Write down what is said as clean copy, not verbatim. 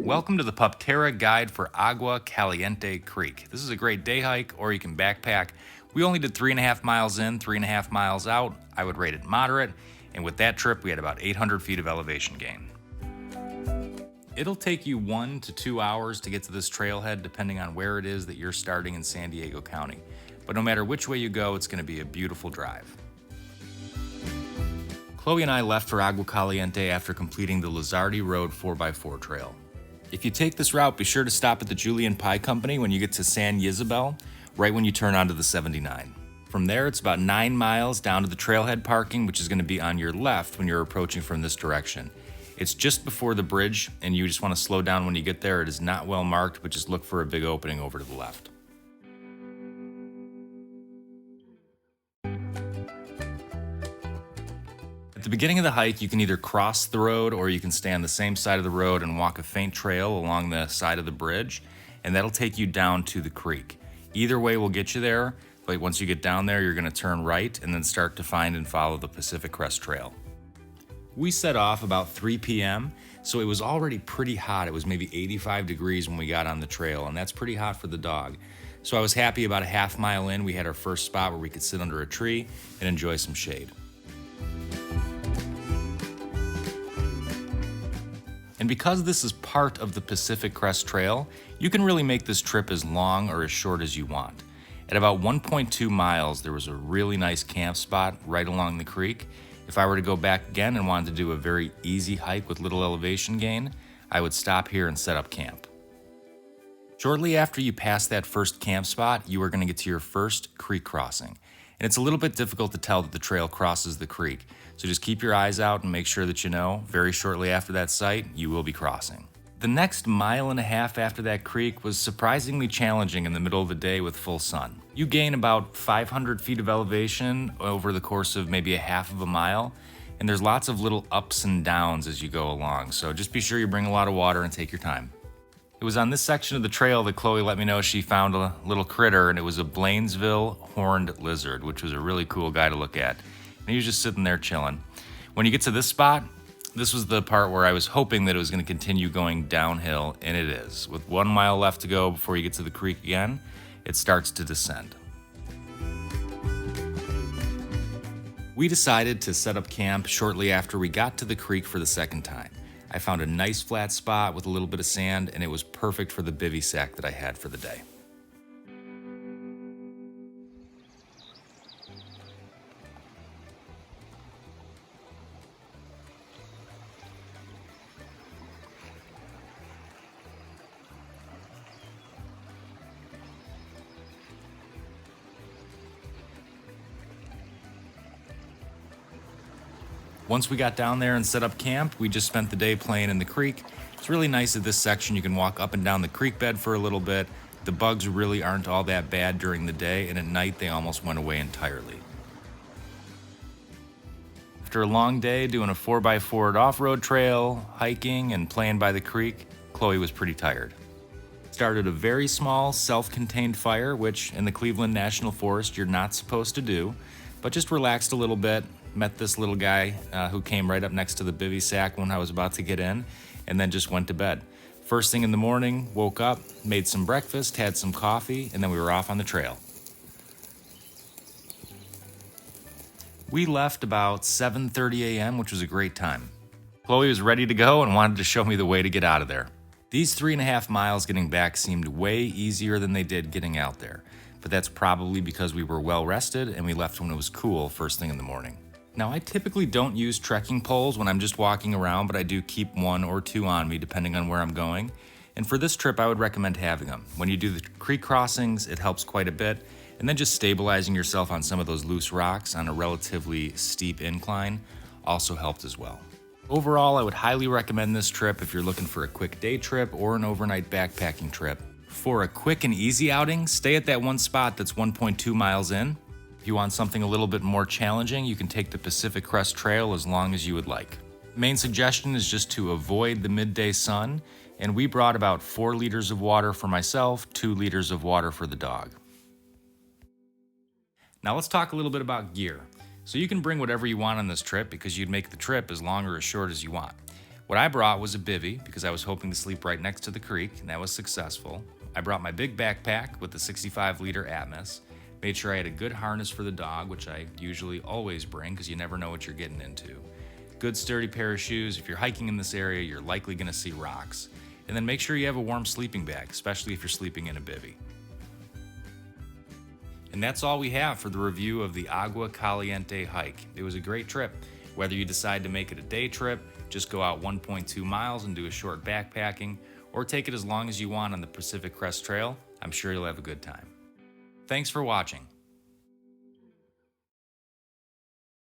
Welcome to the Pupterra guide for Agua Caliente Creek. This is a great day hike, or you can backpack. We only did 3.5 miles in, 3.5 miles out. I would rate it moderate, and with that trip, we had about 800 feet of elevation gain. It'll take you 1 to 2 hours to get to this trailhead, depending on where it is that you're starting in San Diego County. But no matter which way you go, it's going to be a beautiful drive. Chloe and I left for Agua Caliente after completing the Lizardi Road 4x4 trail. If you take this route, be sure to stop at the Julian Pie Company when you get to San Ysabel, right when you turn onto the 79. From there, it's about 9 miles down to the trailhead parking, which is going to be on your left when you're approaching from this direction. It's just before the bridge, and you just want to slow down when you get there. It is not well marked, but just look for a big opening over to the left. At the beginning of the hike, you can either cross the road or you can stay on the same side of the road and walk a faint trail along the side of the bridge, and that'll take you down to the creek. Either way will get you there, but once you get down there, you're going to turn right and then start to find and follow the Pacific Crest Trail. We set off about 3 p.m., so it was already pretty hot. It was maybe 85 degrees when we got on the trail, and that's pretty hot for the dog. So I was happy about a half mile in, we had our first spot where we could sit under a tree and enjoy some shade. And because this is part of the Pacific Crest Trail, you can really make this trip as long or as short as you want. At about 1.2 miles, there was a really nice camp spot right along the creek. If I were to go back again and wanted to do a very easy hike with little elevation gain, I would stop here and set up camp. Shortly after you pass that first camp spot, you are going to get to your first creek crossing. And it's a little bit difficult to tell that the trail crosses the creek, so just keep your eyes out and make sure that you know, very shortly after that site, you will be crossing. The next 1.5 miles after that creek was surprisingly challenging in the middle of the day with full sun. You gain about 500 feet of elevation over the course of maybe a half of a mile, and there's lots of little ups and downs as you go along, so just be sure you bring a lot of water and take your time. It was on this section of the trail that Chloe let me know she found a little critter, and it was a Blainesville horned lizard, which was a really cool guy to look at. And he was just sitting there chilling. When you get to this spot, this was the part where I was hoping that it was going to continue going downhill, and it is. With 1 mile left to go before you get to the creek again, it starts to descend. We decided to set up camp shortly after we got to the creek for the second time. I found a nice flat spot with a little bit of sand, and it was perfect for the bivy sack that I had for the day. Once we got down there and set up camp, we just spent the day playing in the creek. It's really nice at this section. You can walk up and down the creek bed for a little bit. The bugs really aren't all that bad during the day, and at night they almost went away entirely. After a long day doing a 4x4 off-road trail, hiking, and playing by the creek, Chloe was pretty tired. Started a very small, self-contained fire, which in the Cleveland National Forest you're not supposed to do, but just relaxed a little bit. Met this little guy who came right up next to the bivy sack when I was about to get in, and then just went to bed. First thing in the morning, woke up, made some breakfast, had some coffee, and then we were off on the trail. We left about 7:30 a.m., which was a great time. Chloe was ready to go and wanted to show me the way to get out of there. These 3.5 miles getting back seemed way easier than they did getting out there, but that's probably because we were well rested and we left when it was cool first thing in the morning. Now, I typically don't use trekking poles when I'm just walking around, but I do keep 1 or 2 on me depending on where I'm going. And for this trip, I would recommend having them. When you do the creek crossings, it helps quite a bit. And then just stabilizing yourself on some of those loose rocks on a relatively steep incline also helped as well. Overall, I would highly recommend this trip if you're looking for a quick day trip or an overnight backpacking trip. For a quick and easy outing, stay at that one spot that's 1.2 miles in. If you want something a little bit more challenging, you can take the Pacific Crest Trail as long as you would like. Main suggestion is just to avoid the midday sun, and we brought about 4 liters of water for myself, 2 liters of water for the dog. Now let's talk a little bit about gear. So you can bring whatever you want on this trip because you'd make the trip as long or as short as you want. What I brought was a bivvy because I was hoping to sleep right next to the creek, and that was successful. I brought my big backpack with the 65-liter Atmos, made sure I had a good harness for the dog, which I usually always bring because you never know what you're getting into. Good sturdy pair of shoes. If you're hiking in this area, you're likely going to see rocks. And then make sure you have a warm sleeping bag, especially if you're sleeping in a bivvy. And that's all we have for the review of the Agua Caliente hike. It was a great trip. Whether you decide to make it a day trip, just go out 1.2 miles and do a short backpacking, or take it as long as you want on the Pacific Crest Trail, I'm sure you'll have a good time. Thanks for watching.